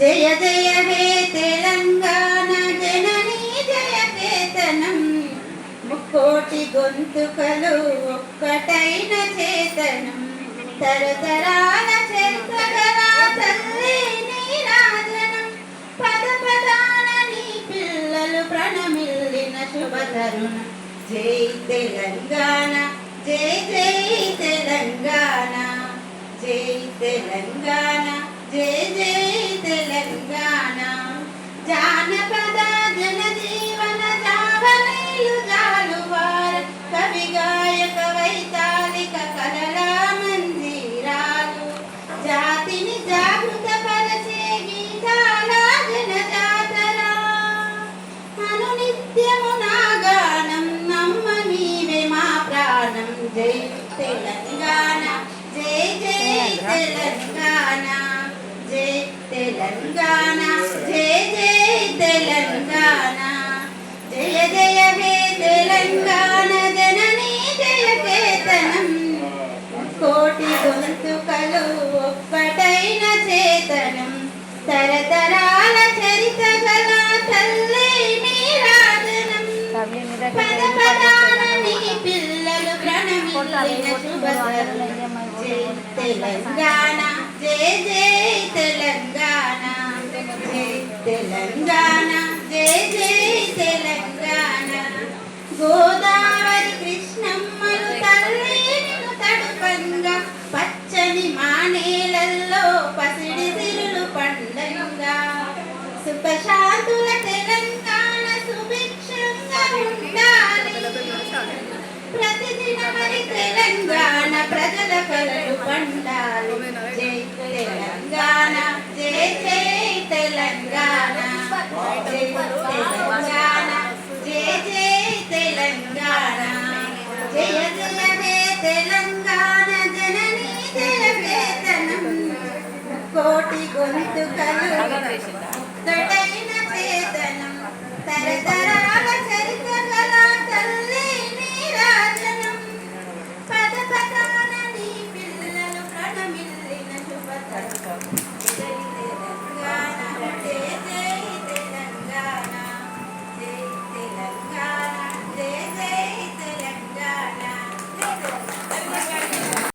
జయ జయ హే తెలంగాణ జననీ జయ కేతనం ముక్కోటి గొంతుకలు ఒక్కటైన చేతనం తరతరాల చరిత్రగల తల్లి నీరాజనం పద పదాన నీ పిల్లలు ప్రణమిల్లిన శుభతరుణ జై తెలంగాణ జై జై తెలంగాణ జై తెలంగాణ జై జై తెలంగాణ జానపద జనజీవన జావలీలు జాలువార కవి గాయక వైతాళిక కలలా మందిరాలు జాతిని జాగృత పరిచే గీతాల జనజాతర అనునిత్యము నా గానం నమ్మ నీవే మా ప్రాణం జై తెలంగాణ జై జై తెలంగాణ జై తెలంగాణ జై జై తెలంగాణ జయ జయ హే తెలంగాణ జననీ జయ కేతనం కోటి గొంతుకలు ఒక్కటైన చేతనం తరతరాల చరిత గల తల్లి నీరాజనం పద పదాన నీ పిల్లలు ప్రణమిల్లిన శుభతరుణం జై తెలంగాణ జై జై తెలంగాణ జై తెలంగాణ జై జై తెలంగాణ గోదావరి కృష్ణమ్మలు తల్లి నిన్ను తడుపంగా పచ్చని మానేలల్లో పసిడి సిరులు పండంగా సుఖశాంతుల తెలంగాణ సుభిక్షంగా ఉండాలి ప్రతిదినమరి తెలంగాణ ప్రజల కలలు పండాలి జై తెలంగాణ జై జై తెలంగాణ జై తెలంగాణ జై జై తెలంగాణ జయ జయ హే తెలంగాణ జననీ జయ కేతనం కోటి గొంతుకలు ఒక్కటైన చేతనం తరతరాల